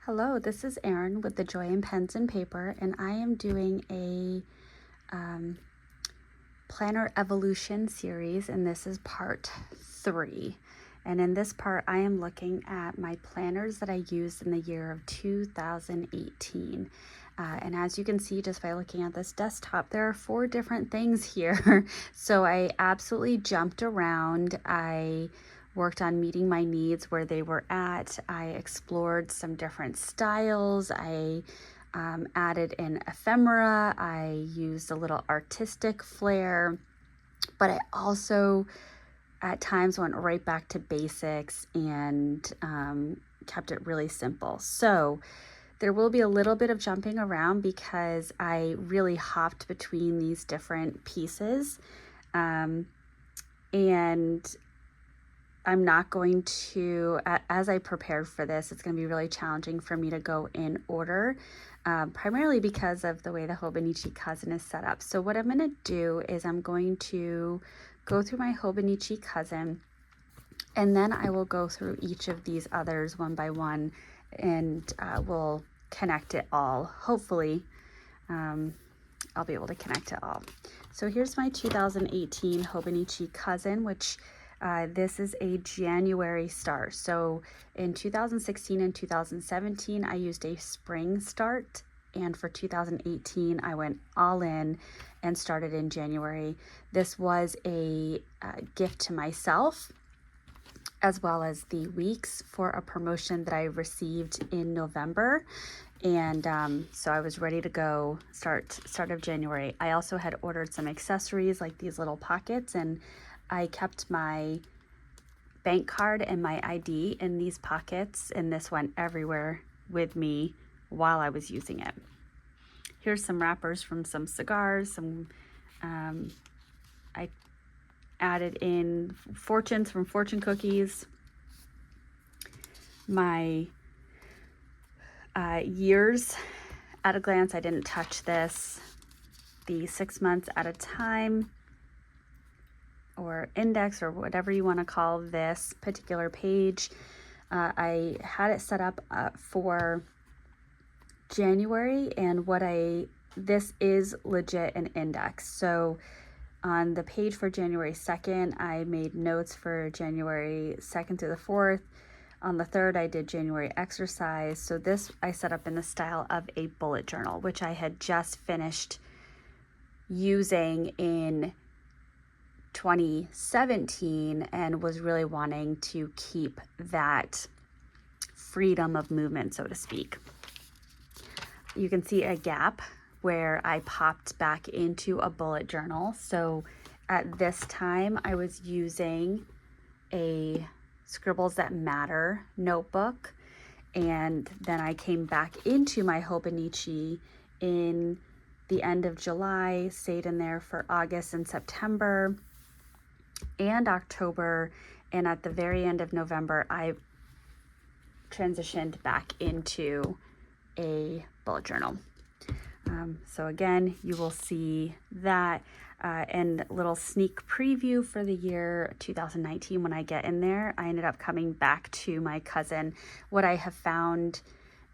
Hello, this is Erin with the Joy in Pens and Paper, and I am doing a planner evolution series, and this is part 3. And in this part, I am looking at my planners that I used in the year of 2018. And as you can see just by looking at this desktop, there are 4 different things here. So I absolutely jumped around. I worked on meeting my needs where they were at. I explored some different styles. I added in ephemera. I used a little artistic flair, but I also at times went right back to basics and kept it really simple. So there will be a little bit of jumping around because I really hopped between these different pieces. And I'm not going to, as I prepared for this, it's going to be really challenging for me to go in order, primarily because of the way the Hobonichi Cousin is set up. So what I'm going to do is I'm going to go through my Hobonichi Cousin, and then I will go through each of these others one by one, and we'll connect it all. Hopefully, I'll be able to connect it all. So here's my 2018 Hobonichi Cousin, which this is a January start. So in 2016 and 2017, I used a spring start. And for 2018, I went all in and started in January. This was a gift to myself, as well as the weeks for a promotion that I received in November. And so I was ready to go start of January. I also had ordered some accessories like these little pockets, and I kept my bank card and my ID in these pockets, and this went everywhere with me while I was using it. Here's some wrappers from some cigars. I added in fortunes from fortune cookies. My years at a glance, I didn't touch this. The 6 months at a time, or index, or whatever you want to call this particular page. I had it set up for January, and this is legit an index. So on the page for January 2nd, I made notes for January 2nd through the 4th. On the 3rd, I did January exercise. So this I set up in the style of a bullet journal, which I had just finished using in 2017 and was really wanting to keep that freedom of movement, so to speak. You can see a gap where I popped back into a bullet journal. So at this time, I was using a Scribbles That Matter notebook, and then I came back into my Hobonichi in the end of July, stayed in there for August and September and October, and at the very end of November, I transitioned back into a bullet journal. So again, you will see that and a little sneak preview for the year 2019. When I get in there, I ended up coming back to my cousin. What I have found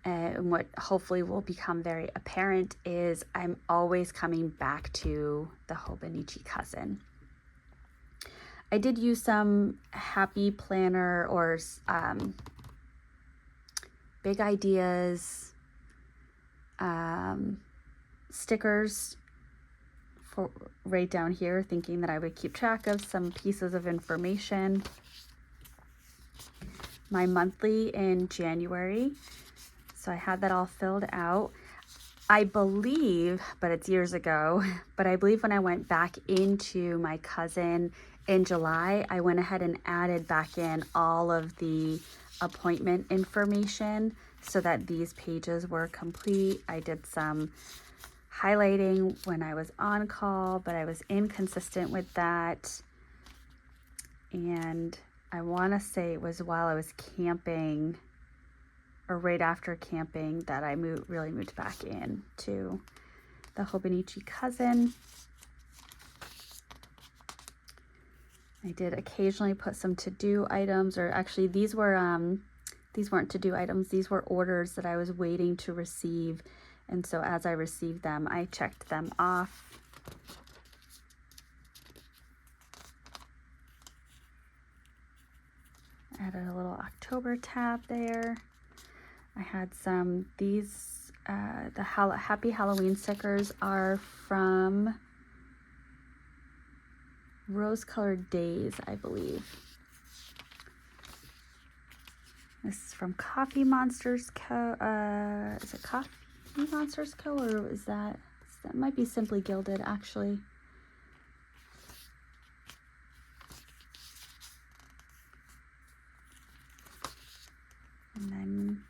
and what hopefully will become very apparent is I'm always coming back to the Hobonichi Cousin. I did use some happy planner or big ideas stickers for right down here, thinking that I would keep track of some pieces of information. My monthly in January, so I had that all filled out. I believe, but it's years ago, but I believe when I went back into my cousin in July, I went ahead and added back in all of the appointment information so that these pages were complete. I did some highlighting when I was on call, but I was inconsistent with that. And I want to say it was while I was camping or right after camping that I really moved back in to the Hobonichi Cousin. I did occasionally put some to-do items, or actually these were These weren't to-do items. These were orders that I was waiting to receive. And so as I received them, I checked them off. Added a little October tab there. I had these, the Happy Halloween stickers are from Rose Colored Days, I believe. This is from Coffee Monsters Co. Is it Coffee Monsters Co. or is that might be Simply Gilded actually. And then,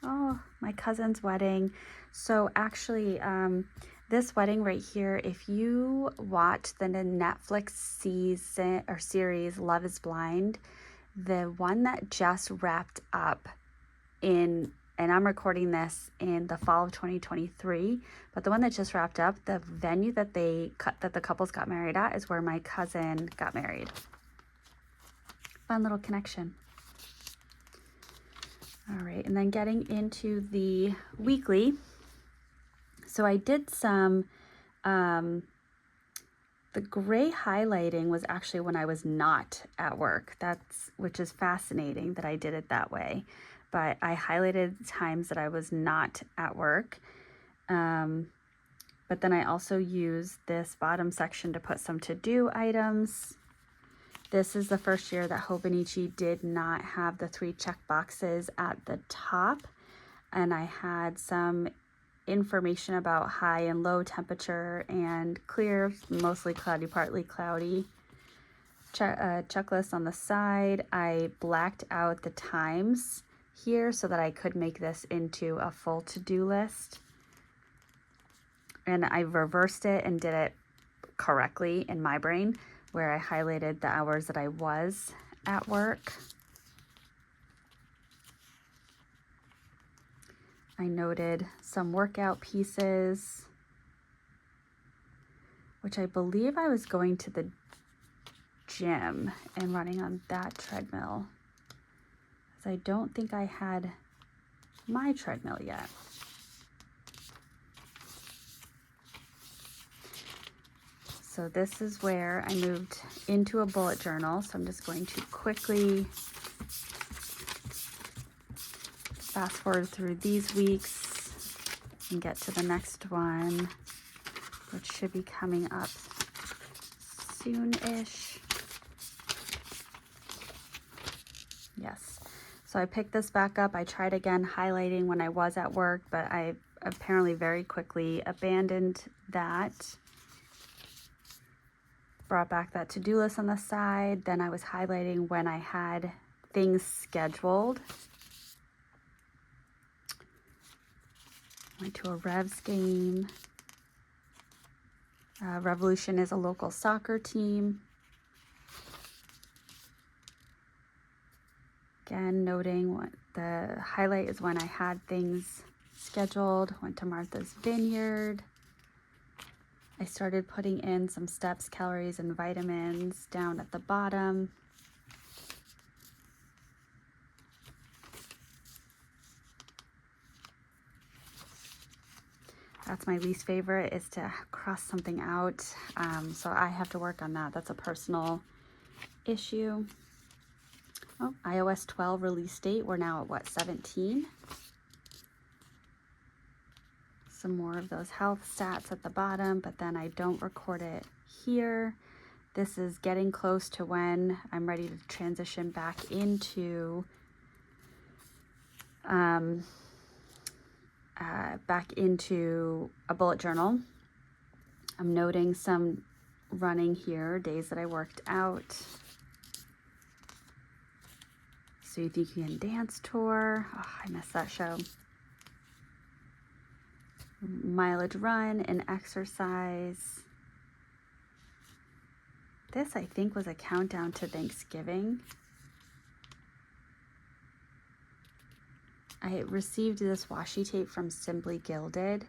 oh, my cousin's wedding. So actually, this wedding right here, if you watch the Netflix season or series Love is Blind, the one that just wrapped up and I'm recording this in the fall of 2023, but the one that just wrapped up, the venue that the couples got married at is where my cousin got married. Fun little connection. All right, and then getting into the weekly. So I did some, the gray highlighting was actually when I was not at work. Which is fascinating that I did it that way. But I highlighted times that I was not at work. But then I also used this bottom section to put some to-do items. This is the first year that Hobonichi did not have the 3 check boxes at the top. And I had some information about high and low temperature and clear, mostly cloudy, partly cloudy. Checklist on the side. I blacked out the times here so that I could make this into a full to-do list. And I reversed it and did it correctly in my brain, where I highlighted the hours that I was at work. I noted some workout pieces, which I believe I was going to the gym and running on that treadmill, because I don't think I had my treadmill yet. So this is where I moved into a bullet journal. So I'm just going to quickly fast forward through these weeks and get to the next one, which should be coming up soon-ish. Yes. So I picked this back up. I tried again highlighting when I was at work, but I apparently very quickly abandoned that. Brought back that to-do list on the side. Then I was highlighting when I had things scheduled. Went to a Revs game. Revolution is a local soccer team. Again, noting what the highlight is when I had things scheduled. Went to Martha's Vineyard. I started putting in some steps, calories, and vitamins down at the bottom. That's my least favorite, is to cross something out. So I have to work on that. That's a personal issue. Oh, iOS 12 release date. We're now at what, 17? Some more of those health stats at the bottom, but then I don't record it here. This is getting close to when I'm ready to transition back into a bullet journal. I'm noting some running here, days that I worked out. So You Think You Can Dance tour. Oh, I missed that show. Mileage run and exercise. This, I think, was a countdown to Thanksgiving. I received this washi tape from Simply Gilded.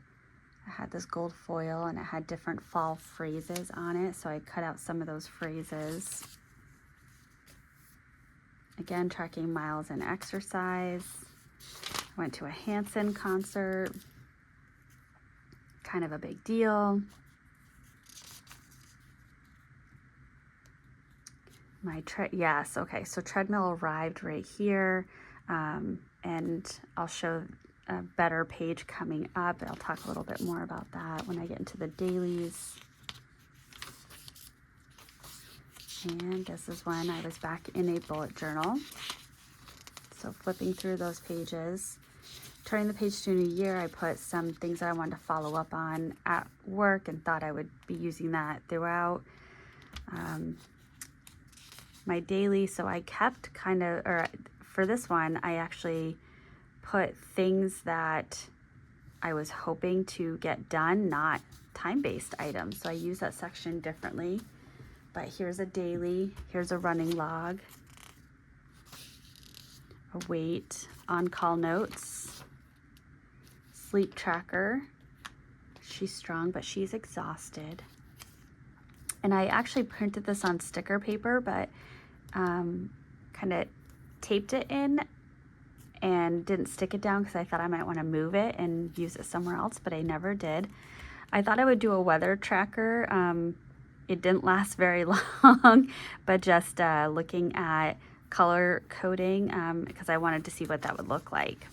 I had this gold foil and it had different fall phrases on it, so I cut out some of those phrases Again, tracking miles and exercise. Went to a Hanson concert. Kind of a big deal. Yes, okay, so treadmill arrived right here, and I'll show a better page coming up. I'll talk a little bit more about that when I get into the dailies. And this is when I was back in a bullet journal. So flipping through those pages. Turning the page to New Year, I put some things that I wanted to follow up on at work and thought I would be using that throughout my daily. So I kept for this one, I actually put things that I was hoping to get done, not time-based items. So I use that section differently. But here's a daily, here's a running log, a weight, on-call notes, sleep tracker. She's strong, but she's exhausted. And I actually printed this on sticker paper, but kind of taped it in and didn't stick it down because I thought I might want to move it and use it somewhere else, but I never did. I thought I would do a weather tracker. It didn't last very long, but just looking at color coding because I wanted to see what that would look like.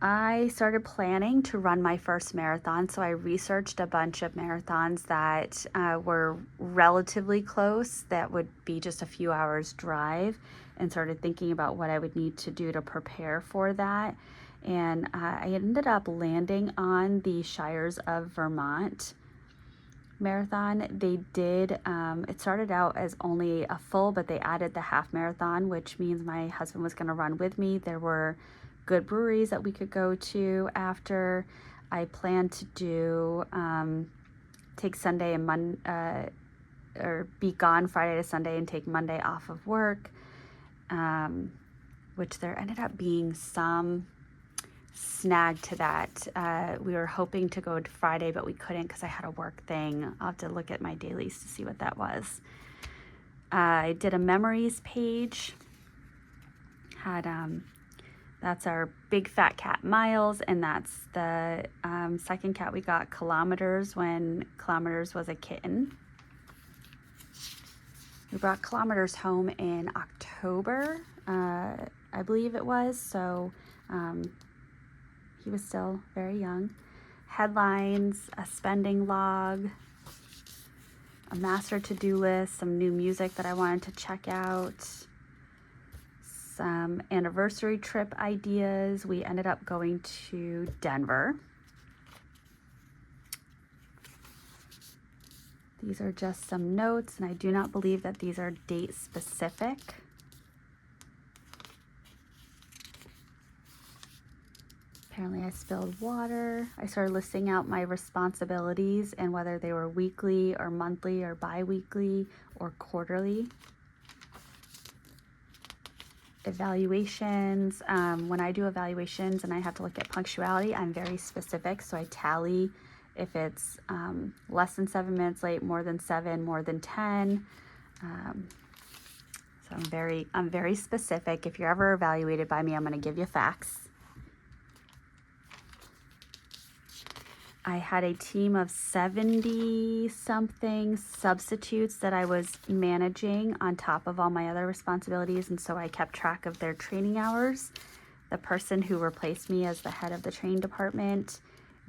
I started planning to run my first marathon, so I researched a bunch of marathons that were relatively close, that would be just a few hours drive, and started thinking about what I would need to do to prepare for that. And I ended up landing on the Shires of Vermont marathon. They did, it started out as only a full, but they added the half marathon, which means my husband was going to run with me. There were good breweries that we could go to after. I planned to do, take Sunday and or be gone Friday to Sunday and take Monday off of work, which there ended up being some snag to that. We were hoping to go to Friday, but we couldn't because I had a work thing. I'll have to look at my dailies to see what that was. I did a memories page. That's our big fat cat Miles, and that's the second cat we got, Kilometers, when Kilometers was a kitten. We brought Kilometers home in October, I believe it was, so he was still very young. Headlines, a spending log, a master to-do list, some new music that I wanted to check out, some anniversary trip ideas. We ended up going to Denver. These are just some notes, and I do not believe that these are date specific. Apparently I spilled water. I started listing out my responsibilities and whether they were weekly or monthly or bi-weekly or quarterly. Evaluations. When I do evaluations and I have to look at punctuality, I'm very specific. So I tally if it's less than 7 minutes late, more than 7, more than 10. So I'm very specific. If you're ever evaluated by me, I'm going to give you facts. I had a team of 70-something substitutes that I was managing on top of all my other responsibilities, and so I kept track of their training hours. The person who replaced me as the head of the training department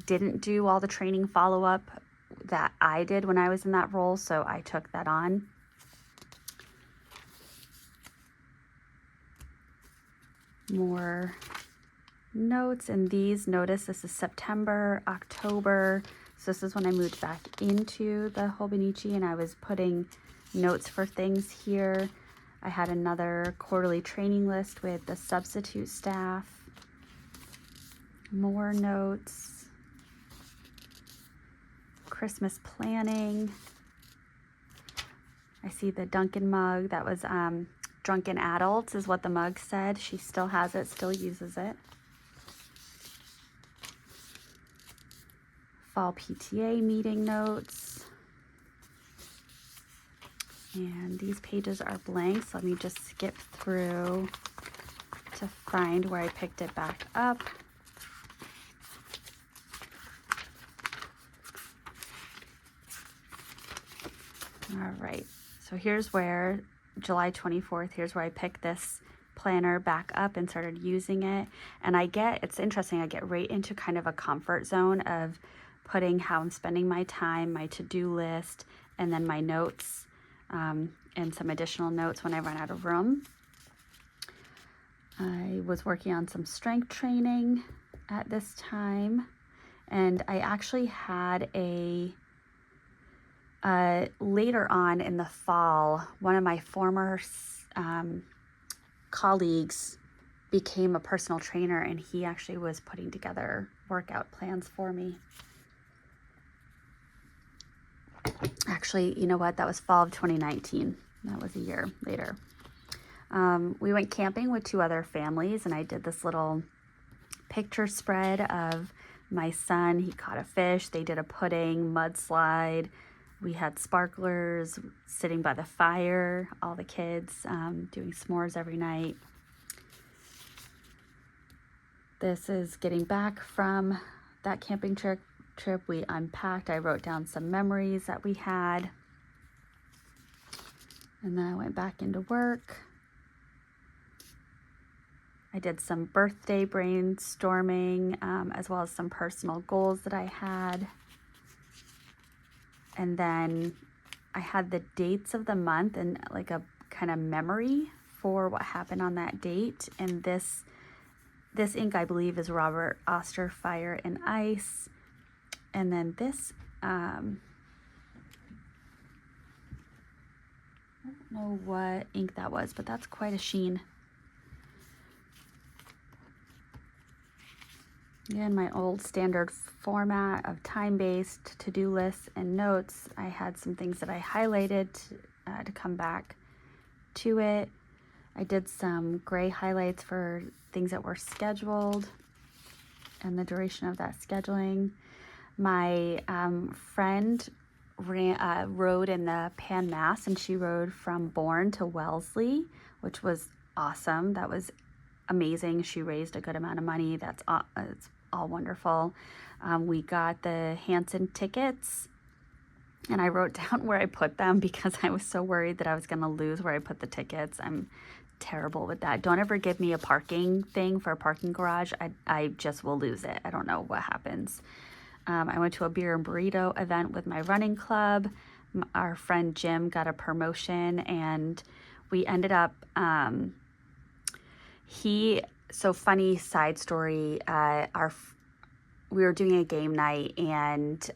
didn't do all the training follow-up that I did when I was in that role, so I took that on. More notes, and these, notice this is September, October, so this is when I moved back into the Hobonichi, and I was putting notes for things here. I had another quarterly training list with the substitute staff. More notes. Christmas planning. I see the Dunkin' mug. That was Drunken Adults is what the mug said. She still has it, still uses it. Fall PTA meeting notes. And these pages are blank, so let me just skip through to find where I picked it back up. All right, so here's where, July 24th, here's where I picked this planner back up and started using it. And it's interesting, I get right into kind of a comfort zone of putting how I'm spending my time, my to-do list, and then my notes, and some additional notes when I run out of room. I was working on some strength training at this time, and I actually had later on in the fall, one of my former colleagues became a personal trainer, and he actually was putting together workout plans for me. Actually, you know what? That was fall of 2019. That was a year later. We went camping with 2 other families, and I did this little picture spread of my son. He caught a fish. They did a pudding, mudslide. We had sparklers, sitting by the fire, all the kids doing s'mores every night. This is getting back from that camping trip. We unpacked. I wrote down some memories that we had. And then I went back into work. I did some birthday brainstorming, as well as some personal goals that I had. And then I had the dates of the month and like a kind of memory for what happened on that date. And this ink, I believe, is Robert Oster Fire and Ice. And then this, I don't know what ink that was, but that's quite a sheen. In my old standard format of time-based to-do lists and notes, I had some things that I highlighted to come back to it. I did some gray highlights for things that were scheduled and the duration of that scheduling. My friend rode in the Pan Mass, and she rode from Bourne to Wellesley, which was awesome. That was amazing. She raised a good amount of money. It's all wonderful. We got the Hanson tickets, and I wrote down where I put them because I was so worried that I was going to lose where I put the tickets. I'm terrible with that. Don't ever give me a parking thing for a parking garage. I just will lose it. I don't know what happens. I went to a beer and burrito event with my running club. Our friend Jim got a promotion, and we ended up, so funny side story, we were doing a game night, and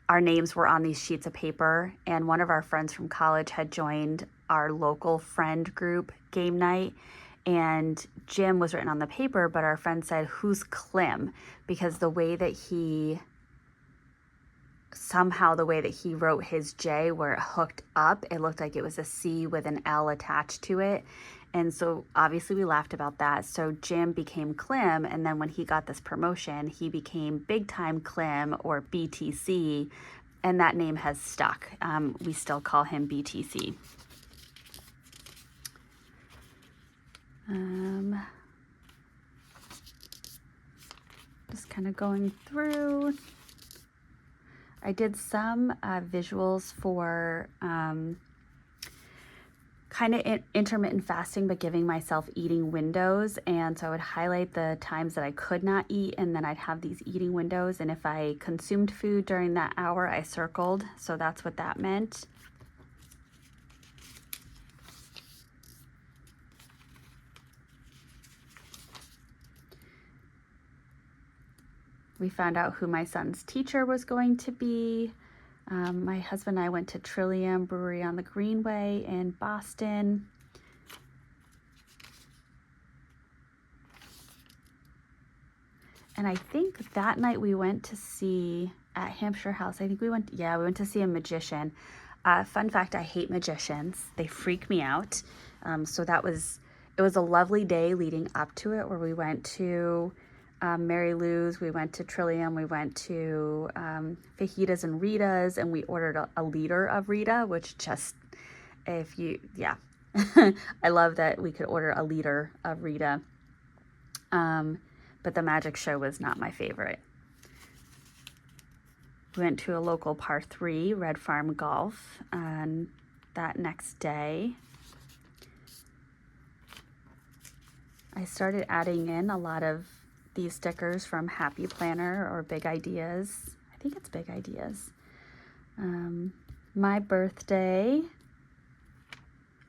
our names were on these sheets of paper, and one of our friends from college had joined our local friend group game night, and Jim was written on the paper, but our friend said, "Who's Clem?" Because the way that he wrote his J where it hooked up, it looked like it was a C with an L attached to it. And so obviously we laughed about that. So Jim became Clem, and then when he got this promotion, he became Big Time Clem, or BTC, and that name has stuck. We still call him BTC. Just kind of going through. I did some visuals for kind of intermittent fasting, but giving myself eating windows. And so I would highlight the times that I could not eat, and then I'd have these eating windows. And if I consumed food during that hour, I circled. So that's what that meant. We found out who my son's teacher was going to be. My husband and I went to Trillium Brewery on the Greenway in Boston. And I think that night we went to see, at Hampshire House, we went to see a magician. Fun fact, I hate magicians. They freak me out. So it was a lovely day leading up to it, where we went to Mary Lou's, we went to Trillium, we went to Fajitas and Rita's, and we ordered a liter of Rita, which just, yeah. I love that we could order a liter of Rita. But the magic show was not my favorite. We went to a local par 3, Red Farm Golf, and that next day. I started adding in a lot of these stickers from Happy Planner or Big Ideas. I think it's Big Ideas. My birthday,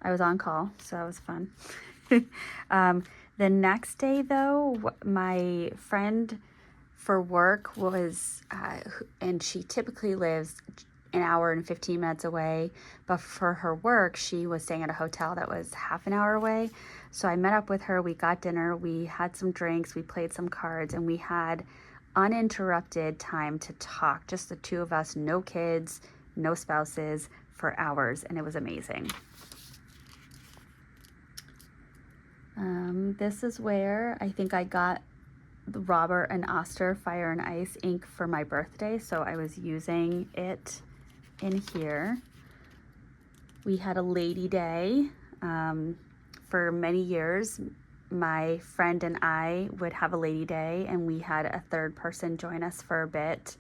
I was on call, so that was fun. The next day, though, my friend for work was, and she typically lives an hour and 15 minutes away, but for her work, she was staying at a hotel that was half an hour away. So I met up with her, we got dinner, we had some drinks, we played some cards, and we had uninterrupted time to talk, just the two of us, no kids, no spouses, for hours, and it was amazing. This is where I think I got the Robert and Oster Fire and Ice ink for my birthday, so I was using it in here. We had a lady day. For many years, my friend and I would have a lady day, and we had a third person join us for a bit.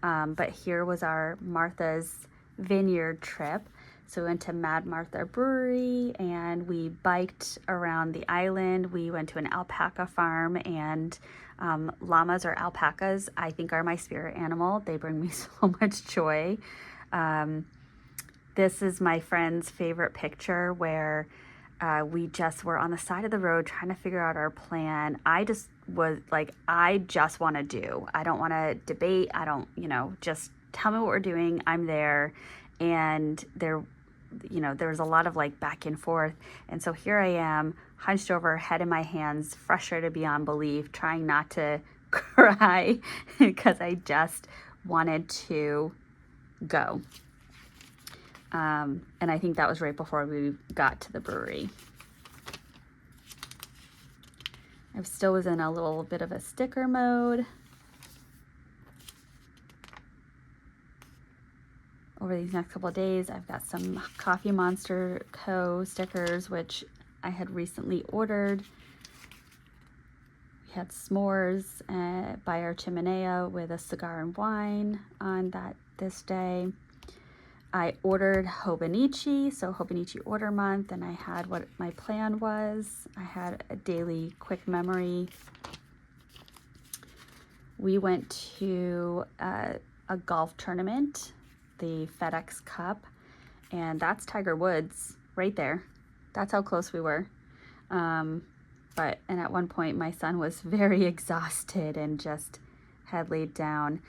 But here was our Martha's Vineyard trip. So we went to Mad Martha Brewery and we biked around the island. We went to an alpaca farm, and llamas or alpacas, I think, are my spirit animal. They bring me so much joy. This is my friend's favorite picture where we just were on the side of the road trying to figure out our plan. I just was like, I just want to do. I don't want to debate. I don't, just tell me what we're doing. I'm there. And there was a lot of like back and forth. And so here I am, hunched over, head in my hands, frustrated beyond belief, trying not to cry because I just wanted to go. And I think that was right before we got to the brewery. I still was in a little bit of a sticker mode. Over these next couple of days, I've got some Coffee Monster Co. stickers, which I had recently ordered. We had s'mores by our chimenea with a cigar and wine on this day. I ordered Hobonichi, so Hobonichi order month, and I had what my plan was. I had a daily quick memory. We went to a golf tournament, the FedEx Cup, and that's Tiger Woods right there. That's how close we were. And at one point my son was very exhausted and just had laid down.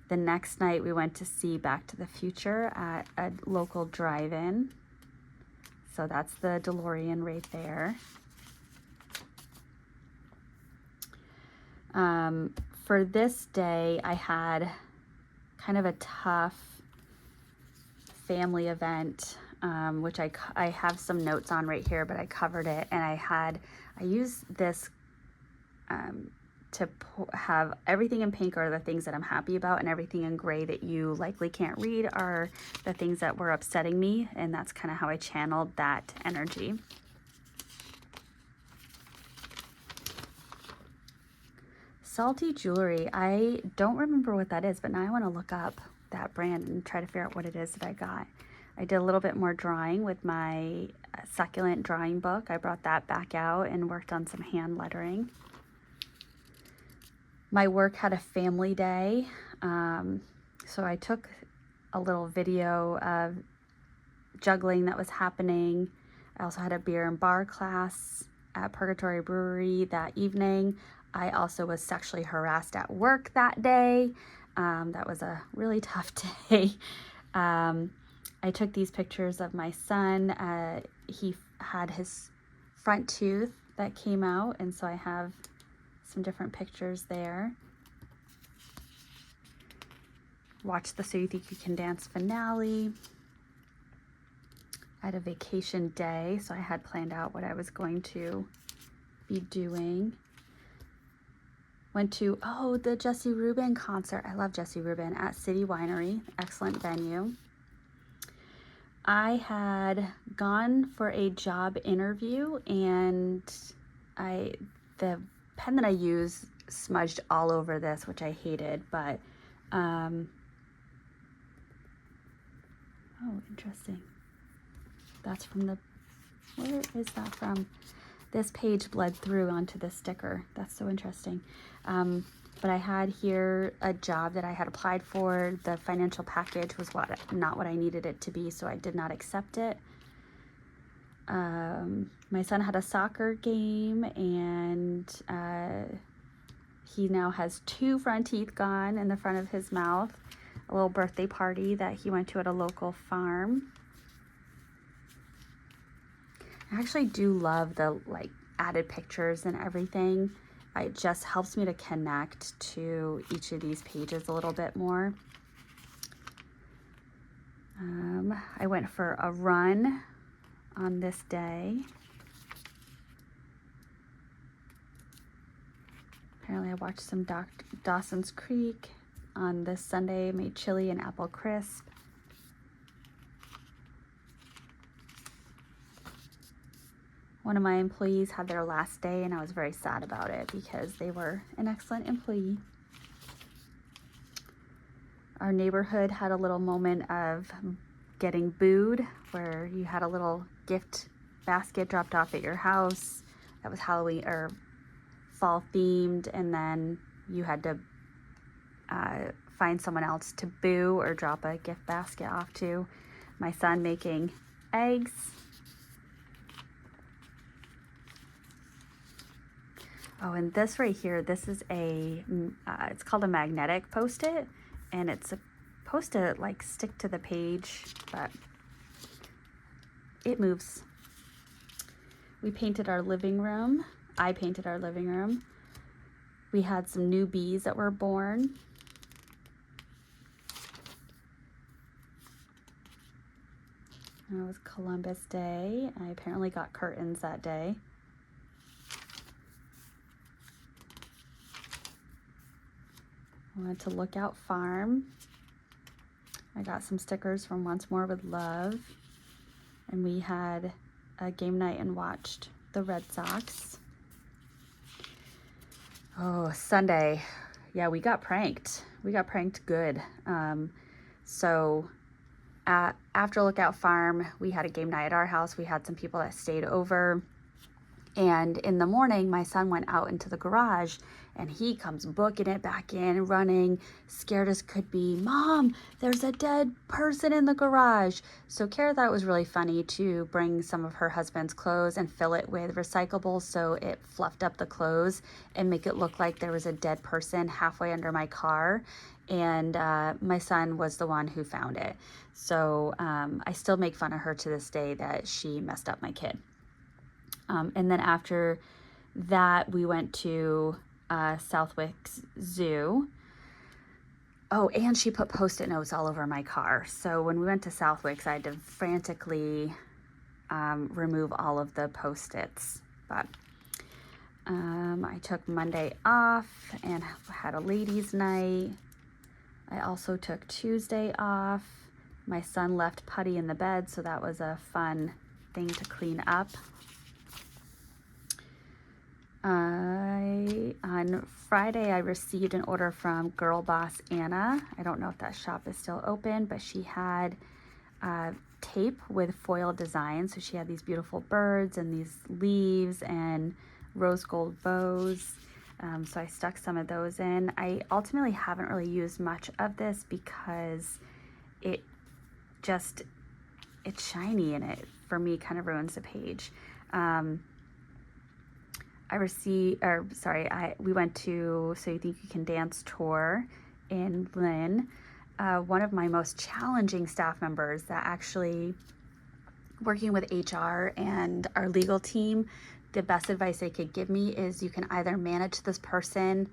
The next night we went to see Back to the Future at a local drive-in. So that's the DeLorean right there. For this day, I had kind of a tough family event, which I have some notes on right here, but I covered it, and I used this to have everything in pink are the things that I'm happy about, and everything in gray that you likely can't read are the things that were upsetting me, and that's kind of how I channeled that energy. Salty Jewelry, I don't remember what that is, but now I want to look up that brand and try to figure out what it is that I got. I did a little bit more drawing with my succulent drawing book. I brought that back out and worked on some hand lettering. My work had a family day, so I took a little video of juggling that was happening. I also had a beer and bar class at Purgatory Brewery that evening. I also was sexually harassed at work that day. That was a really tough day. I took these pictures of my son. He had his front tooth that came out, and so I have some different pictures there. Watched the So You Think You Can Dance finale. I had a vacation day, so I had planned out what I was going to be doing. Went to, the Jesse Rubin concert. I love Jesse Rubin at City Winery. Excellent venue. I had gone for a job interview, and the pen that I use smudged all over this, which I hated, but interesting. That's from where is that from? This page bled through onto the sticker. That's so interesting. But I had here a job that I had applied for. The financial package was not what I needed it to be, so I did not accept it. My son had a soccer game, and he now has 2 front teeth gone in the front of his mouth. A little birthday party that he went to at a local farm. I actually do love the added pictures and everything. It just helps me to connect to each of these pages a little bit more. I went for a run on this day. Apparently I watched some Dawson's Creek. On this Sunday, made chili and apple crisp. One of my employees had their last day, and I was very sad about it because they were an excellent employee. Our neighborhood had a little moment of getting booed, where you had a little gift basket dropped off at your house that was Halloween or fall themed, and then you had to find someone else to boo or drop a gift basket off to. My son making eggs. And this right here, this is it's called a magnetic Post-it, and it's supposed to stick to the page, but it moves. We painted our living room. I painted our living room. We had some new bees that were born. It was Columbus Day. I apparently got curtains that day. I went to Lookout Farm. I got some stickers from Once More with Love. And we had a game night and watched the Red Sox. Sunday. Yeah, we got pranked. We got pranked good. After Lookout Farm, we had a game night at our house. We had some people that stayed over. And in the morning, my son went out into the garage, and he comes booking it back in, running, scared as could be. Mom, there's a dead person in the garage. So Kara thought it was really funny to bring some of her husband's clothes and fill it with recyclables, so it fluffed up the clothes and make it look like there was a dead person halfway under my car. And my son was the one who found it. So I still make fun of her to this day that she messed up my kid. And then after that, we went to Southwick Zoo. And she put Post-it notes all over my car. So when we went to Southwick, I had to frantically remove all of the Post-its. But I took Monday off and had a ladies' night. I also took Tuesday off. My son left putty in the bed, so that was a fun thing to clean up. On Friday, I received an order from Girl Boss Anna. I don't know if that shop is still open, but she had tape with foil designs. So she had these beautiful birds and these leaves and rose gold bows. So I stuck some of those in. I ultimately haven't really used much of this because it's shiny, and it, for me, kind of ruins the page. We went to So You Think You Can Dance tour in Lynn. One of my most challenging staff members that actually, working with HR and our legal team, the best advice they could give me is you can either manage this person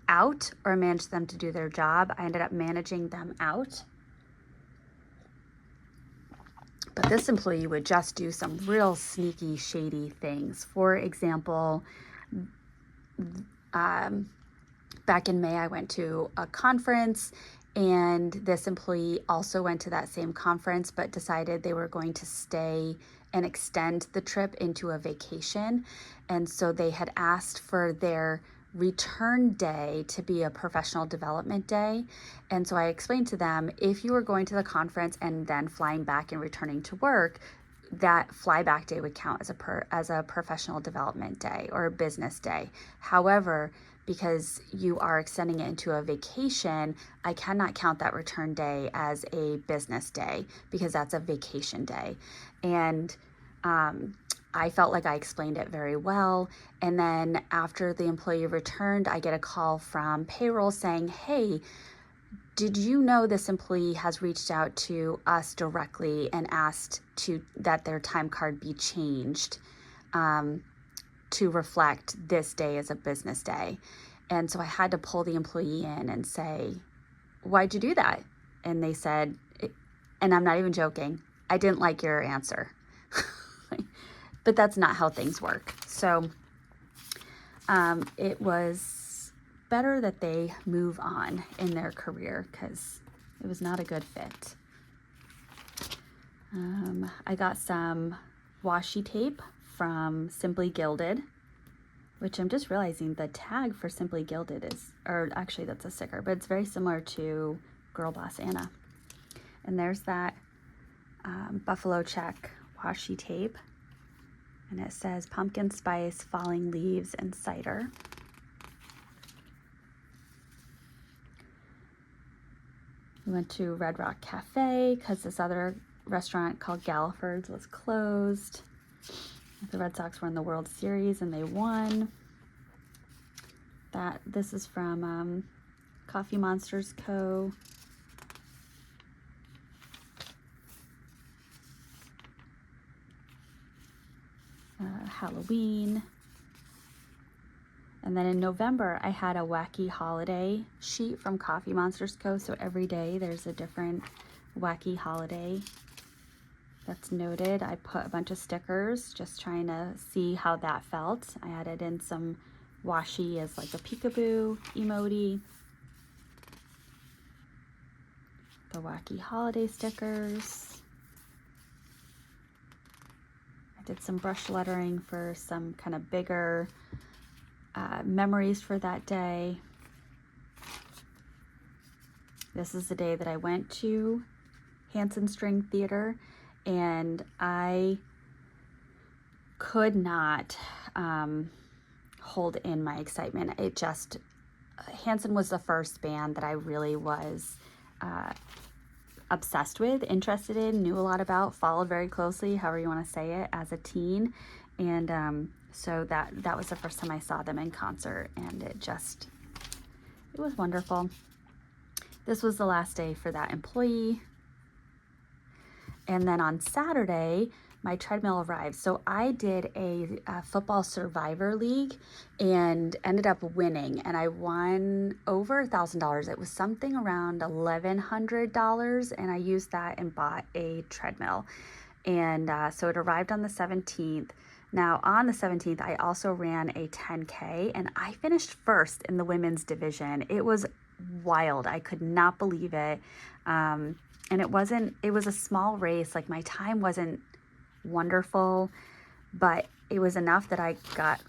out or manage them to do their job. I ended up managing them out. But this employee would just do some real sneaky, shady things. For example, Back in May, I went to a conference, and this employee also went to that same conference, but decided they were going to stay and extend the trip into a vacation. And so they had asked for their return day to be a professional development day. And so I explained to them, if you were going to the conference and then flying back and returning to work, that flyback day would count as a professional development day or a business day. However, because you are extending it into a vacation, I cannot count that return day as a business day because that's a vacation day. And I felt like I explained it very well. And then after the employee returned, I get a call from payroll saying, hey, did you know this employee has reached out to us directly and asked that their time card be changed to reflect this day as a business day? And so I had to pull the employee in and say, why'd you do that? And they said, and I'm not even joking, I didn't like your answer. But that's not how things work. So it was better that they move on in their career because it was not a good fit. I got some washi tape from Simply Gilded, which I'm just realizing the tag for Simply Gilded is, or actually that's a sticker, but it's very similar to Girl Boss Anna. And there's that buffalo check washi tape. And it says pumpkin spice, falling leaves, and cider. We went to Red Rock Cafe because this other restaurant called Galliford's was closed. The Red Sox were in the World Series and they won. This is from Coffee Monsters Co. Halloween. And then in November, I had a wacky holiday sheet from Coffee Monsters Co. So every day there's a different wacky holiday that's noted. I put a bunch of stickers, just trying to see how that felt. I added in some washi as like a peekaboo emoji. The wacky holiday stickers. Did some brush lettering for some kind of bigger memories for that day. This is the day that I went to Hanson String Theater, and I could not hold in my excitement. Hanson was the first band that I really was obsessed with, interested in, knew a lot about, followed very closely, however you want to say it, as a teen. And so that was the first time I saw them in concert, and it was wonderful. This was the last day for that employee. And then on Saturday, my treadmill arrived. So I did a football survivor league and ended up winning. And I won over $1,000. It was something around $1,100. And I used that and bought a treadmill. And so it arrived on the 17th. Now on the 17th, I also ran a 10K and I finished first in the women's division. It was wild. I could not believe it. And it was a small race. Like my time wasn't wonderful, but it was enough that I got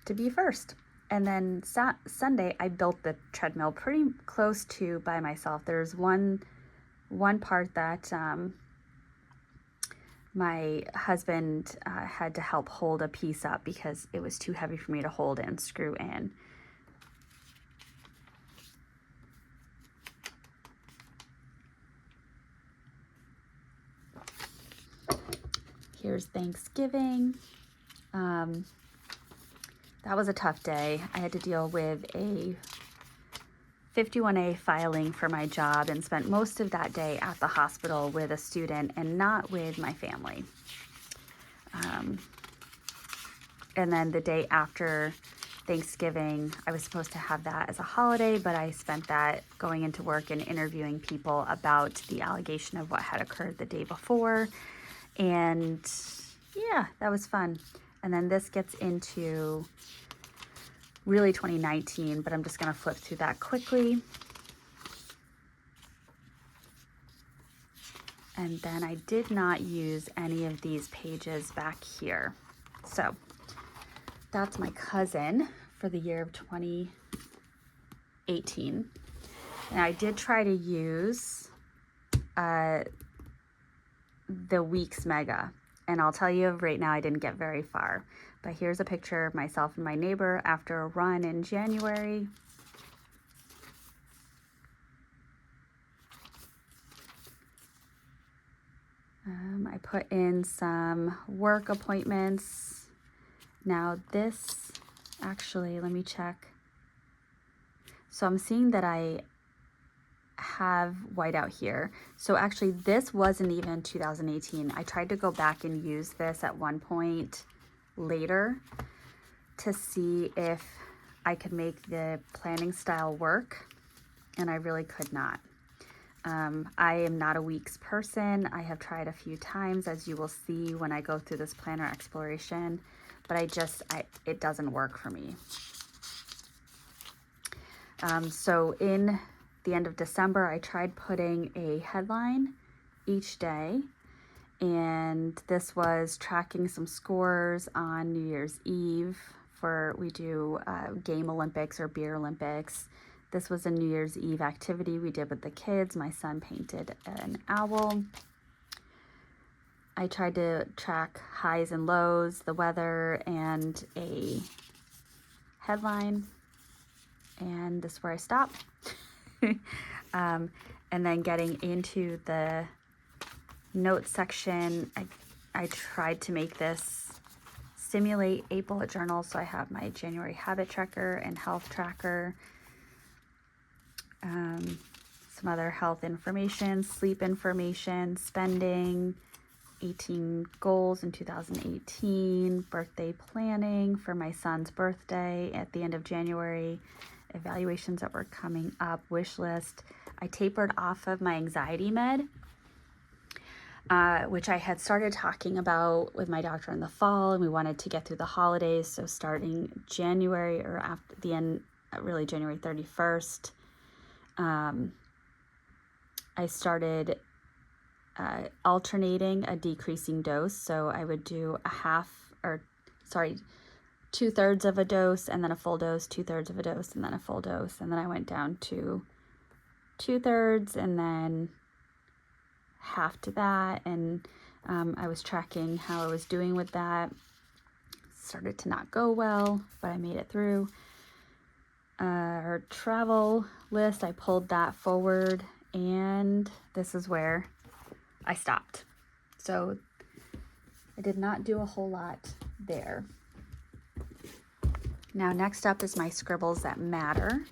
to be first. And then Sunday, I built the treadmill pretty close to by myself. There's one part that my husband had to help hold a piece up because it was too heavy for me to hold and screw in. Here's Thanksgiving. That was a tough day. I had to deal with a 51A filing for my job and spent most of that day at the hospital with a student and not with my family. And then the day after Thanksgiving, I was supposed to have that as a holiday, but I spent that going into work and interviewing people about the allegation of what had occurred the day before. And yeah, that was fun. And then this gets into really 2019, but I'm just going to flip through that quickly. And then I did not use any of these pages back here. So that's my cousin for the year of 2018. And I did try to use the Weeks Mega. And I'll tell you right now, I didn't get very far. But here's a picture of myself and my neighbor after a run in January. I put in some work appointments. Now this, actually, let me check. So I'm seeing that I have whiteout here. So actually this wasn't even 2018. I tried to go back and use this at one point later to see if I could make the planning style work, and I really could not. I am not a weeks person. I have tried a few times, as you will see when I go through this planner exploration, but it doesn't work for me. So in the end of December, I tried putting a headline each day, and this was tracking some scores on New Year's Eve we do game Olympics or beer Olympics. This was a New Year's Eve activity we did with the kids. My son painted an owl. I tried to track highs and lows, the weather, and a headline. And this is where I stopped. And then getting into the notes section, I tried to make this simulate a bullet journal. So I have my January habit tracker and health tracker. Some other health information, sleep information, spending, 18 goals in 2018, birthday planning for my son's birthday at the end of January, evaluations that were coming up, wish list. I tapered off of my anxiety med, which I had started talking about with my doctor in the fall, and we wanted to get through the holidays. So starting January, or after the end, really January 31st, I started alternating a decreasing dose. So I would do 2/3 of a dose, and then a full dose, 2/3 of a dose, and then a full dose. And then I went down to 2/3 and then half to that. And I was tracking how I was doing with that. Started to not go well, but I made it through. Our travel list, I pulled that forward, and this is where I stopped. So I did not do a whole lot there. Now next up is my scribbles that matter.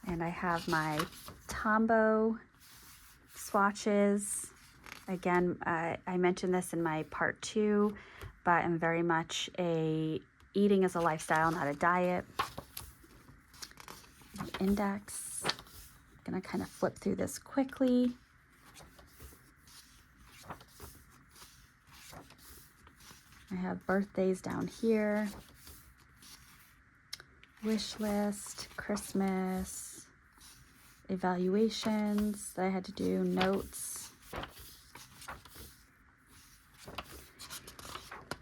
And I have my Tombow swatches. Again, I mentioned this in my part 2, but I'm very much eating as a lifestyle, not a diet. Index. I'm gonna kind of flip through this quickly. I have birthdays down here, wish list, Christmas, evaluations that I had to do, notes.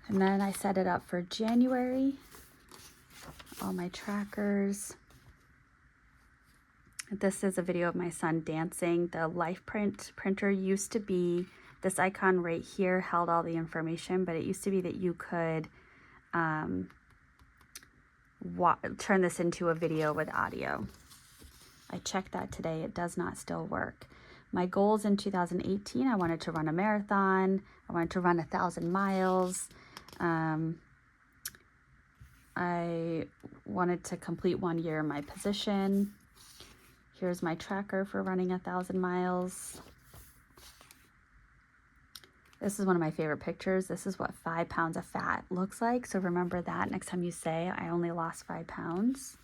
And then I set it up for January, all my trackers. This is a video of my son dancing. The LifePrint printer used to be, this icon right here held all the information, but it used to be that you could turn this into a video with audio. I checked that today. It does not still work. My goals in 2018, I wanted to run a marathon. I wanted to run 1,000 miles. I wanted to complete 1 year in my position. Here's my tracker for running 1,000 miles. This is one of my favorite pictures. This is what 5 pounds of fat looks like. So remember that next time you say, I only lost 5 pounds.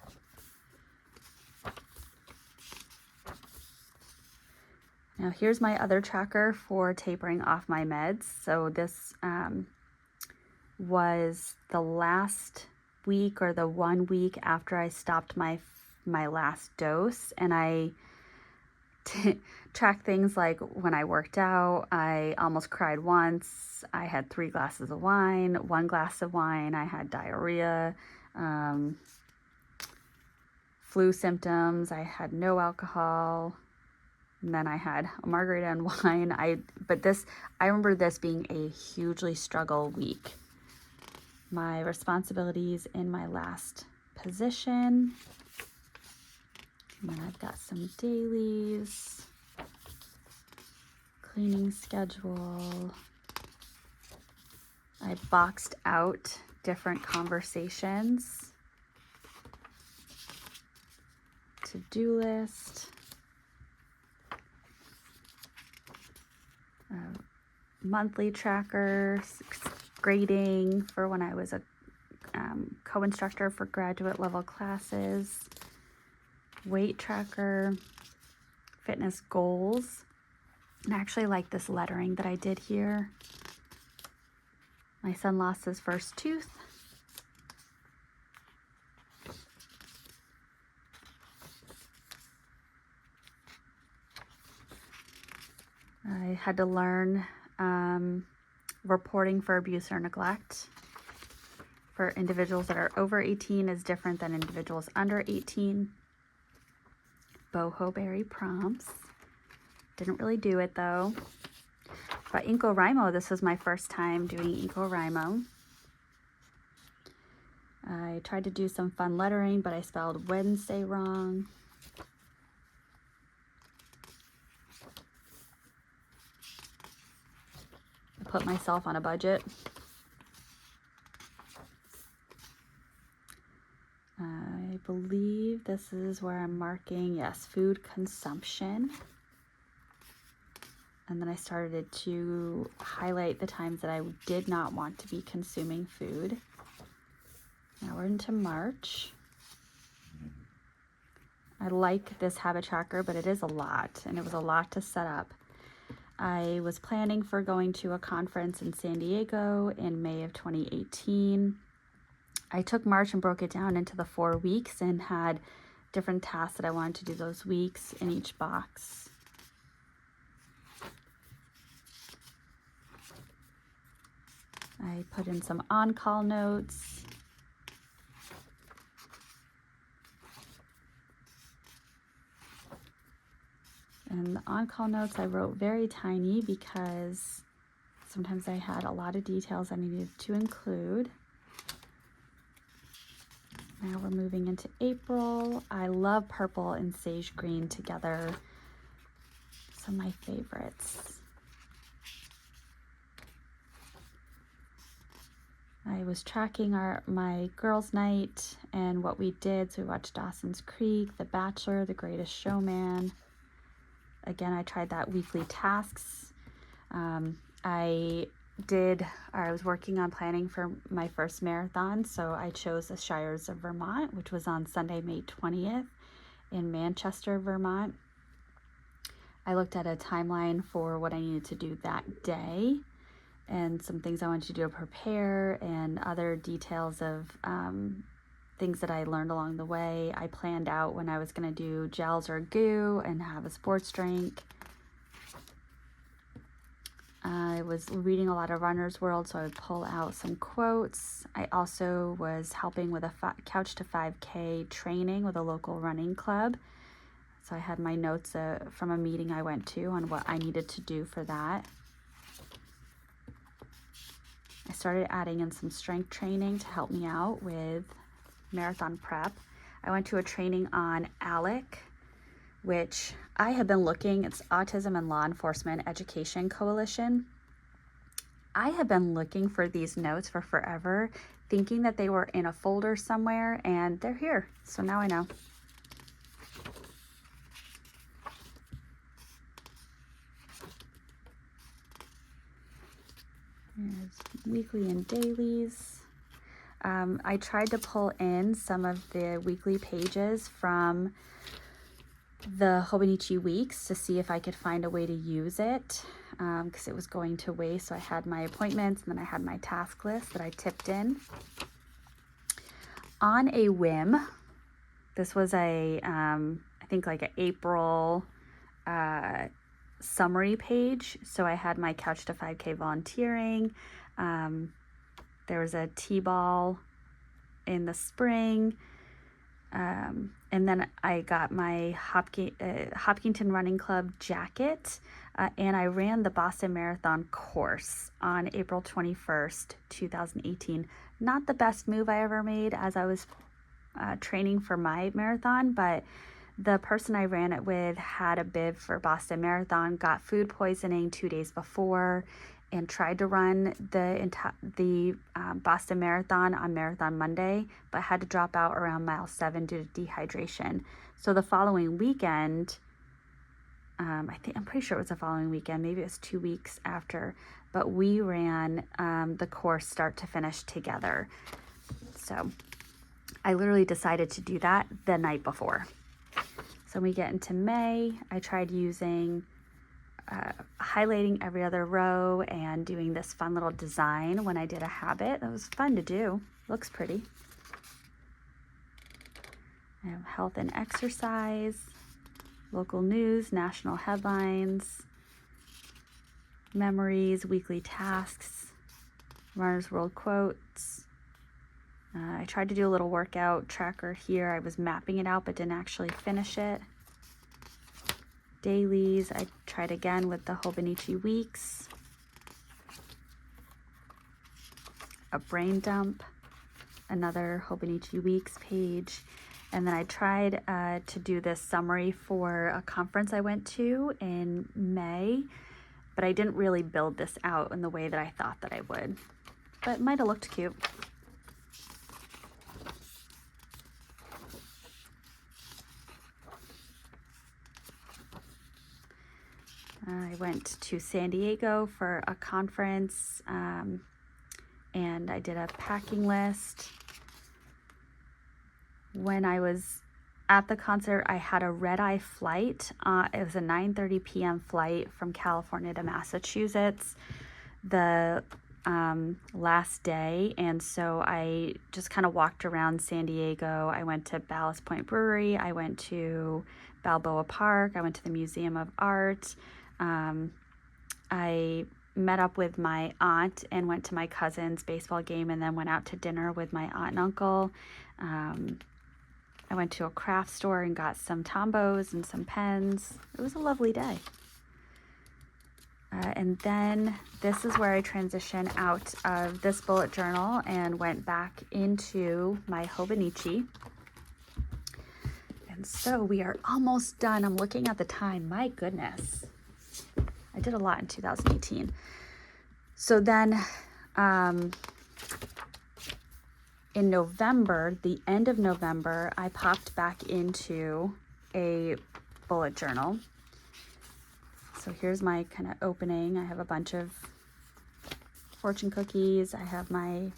Now here's my other tracker for tapering off my meds. So this was the last week or the 1 week after I stopped my last dose, and I track things like when I worked out, I almost cried once. I had 3 glasses of wine, 1 glass of wine. I had diarrhea, flu symptoms. I had no alcohol. And then I had a margarita and wine. I remember this being a hugely struggle week. My responsibilities in my last position. And then I've got some dailies, cleaning schedule. I boxed out different conversations, to-do list, monthly tracker, grading for when I was a co-instructor for graduate level classes, weight tracker, fitness goals. And I actually like this lettering that I did here. My son lost his first tooth. I had to learn reporting for abuse or neglect for individuals that are over 18 is different than individuals under 18. Boho berry prompts. Didn't really do it though. But NaCoWriMo, this was my first time doing NaCoWriMo. I tried to do some fun lettering, but I spelled Wednesday wrong. I put myself on a budget. I believe this is where I'm marking, yes, food consumption. And then I started to highlight the times that I did not want to be consuming food. Now we're into March. I like this habit tracker, but it is a lot, and it was a lot to set up. I was planning for going to a conference in San Diego in May of 2018. I took March and broke it down into the 4 weeks and had different tasks that I wanted to do those weeks in each box. I put in some on-call notes. And the on-call notes I wrote very tiny because sometimes I had a lot of details I needed to include. Now we're moving into April. I love purple and sage green together. Some of my favorites. I was tracking my girls' night and what we did. So we watched Dawson's Creek, The Bachelor, The Greatest Showman. Again, I tried that weekly tasks. I was working on planning for my first marathon, so I chose the Shires of Vermont, which was on Sunday, May 20th in Manchester, Vermont. I looked at a timeline for what I needed to do that day and some things I wanted to do to prepare and other details of things that I learned along the way. I planned out when I was going to do gels or goo and have a sports drink. I was reading a lot of Runner's World, so I would pull out some quotes. I also was helping with a Couch to 5K training with a local running club. So I had my notes from a meeting I went to on what I needed to do for that. I started adding in some strength training to help me out with marathon prep. I went to a training on ALEC, which I have been looking, it's Autism and Law Enforcement Education Coalition. I have been looking for these notes for forever, thinking that they were in a folder somewhere, and they're here. So now I know. Here's weekly and dailies. I tried to pull in some of the weekly pages from the Hobonichi weeks to see if I could find a way to use it because it was going to waste. So I had my appointments and then I had my task list that I tipped in. on a whim. This was I think like an April summary page. So I had my Couch to 5K volunteering. There was a T-ball in the spring. And then I got my Hopkinton Running Club jacket, and I ran the Boston Marathon course on April 21st, 2018. Not the best move I ever made as I was training for my marathon, but the person I ran it with had a bib for Boston Marathon, got food poisoning 2 days before, and tried to run the Boston Marathon on Marathon Monday, but had to drop out around mile 7 due to dehydration. So the following weekend, I'm pretty sure it was the following weekend, maybe it was 2 weeks after, but we ran the course start to finish together. So I literally decided to do that the night before. So when we get into May, I tried using highlighting every other row and doing this fun little design when I did a habit. That was fun to do. Looks pretty. I have health and exercise, local news, national headlines, memories, weekly tasks, Runner's World quotes. I tried to do a little workout tracker here. I was mapping it out but didn't actually finish it. Dailies, I tried again with the Hobonichi weeks. A brain dump, another Hobonichi weeks page. And then I tried to do this summary for a conference I went to in May, but I didn't really build this out in the way that I thought that I would. But it might have looked cute. I went to San Diego for a conference, and I did a packing list. When I was at the concert, I had a red-eye flight. It was a 9:30 p.m. flight from California to Massachusetts the last day, and so I just kind of walked around San Diego. I went to Ballast Point Brewery. I went to Balboa Park. I went to the Museum of Art. I met up with my aunt and went to my cousin's baseball game, and then went out to dinner with my aunt and uncle. I went to a craft store and got some Tombos and some pens. It was a lovely day. And then this is where I transition out of this bullet journal and went back into my Hobonichi. And so we are almost done. I'm looking at the time. My goodness. I did a lot in 2018. So then in November, the end of November, I popped back into a bullet journal. So here's my kind of opening. I have a bunch of fortune cookies. I have my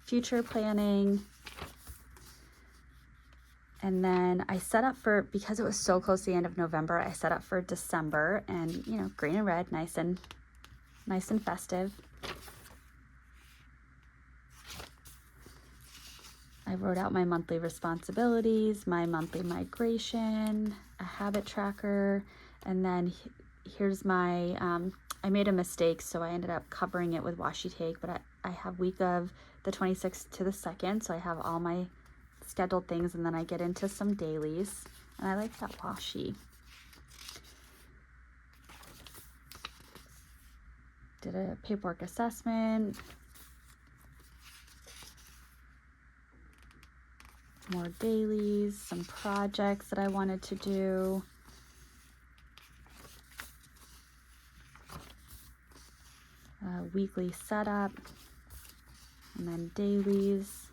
future planning. And then I set up for, because it was so close to the end of November, I set up for December, and you know, green and red, nice and festive. I wrote out my monthly responsibilities, my monthly migration, a habit tracker, and then here's my, I made a mistake, so I ended up covering it with washi tape, but I have week of the 26th to the 2nd, so I have all my scheduled things, and then I get into some dailies, and I like that washi. Did a paperwork assessment, more dailies, some projects that I wanted to do. Weekly setup, and then dailies.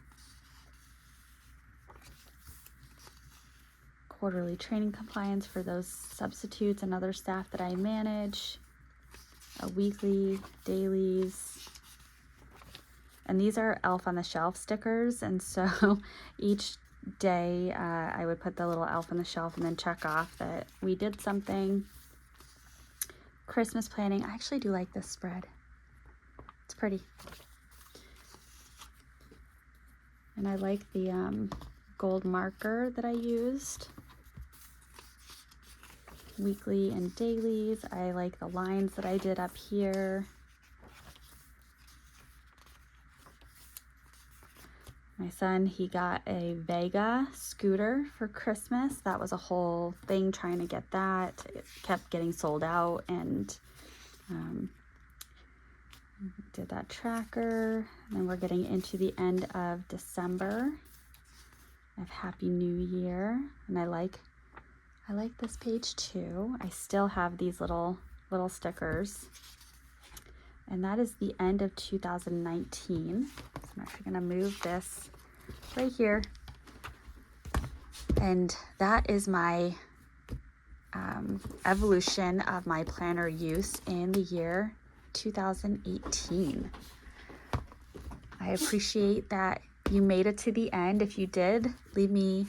Quarterly training compliance for those substitutes and other staff that I manage. A weekly, dailies. And these are Elf on the Shelf stickers, and so each day I would put the little elf on the shelf and then check off that we did something. Christmas planning. I actually do like this spread. It's pretty. And I like the gold marker that I used. Weekly and dailies. I like the lines that I did up here. My son, he got a Vega scooter for Christmas. That was a whole thing trying to get that. It kept getting sold out, and did that tracker. And then we're getting into the end of December. I have Happy New Year, and I like this page too. I still have these little stickers. And that is the end of 2019. So I'm actually gonna move this right here. And that is my evolution of my planner use in the year 2018. I appreciate that you made it to the end. If you did, leave me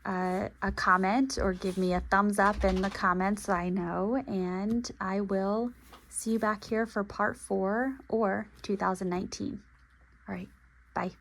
a comment or give me a thumbs up in the comments so I know, and I will see you back here for part 4 or 2019. All right, bye.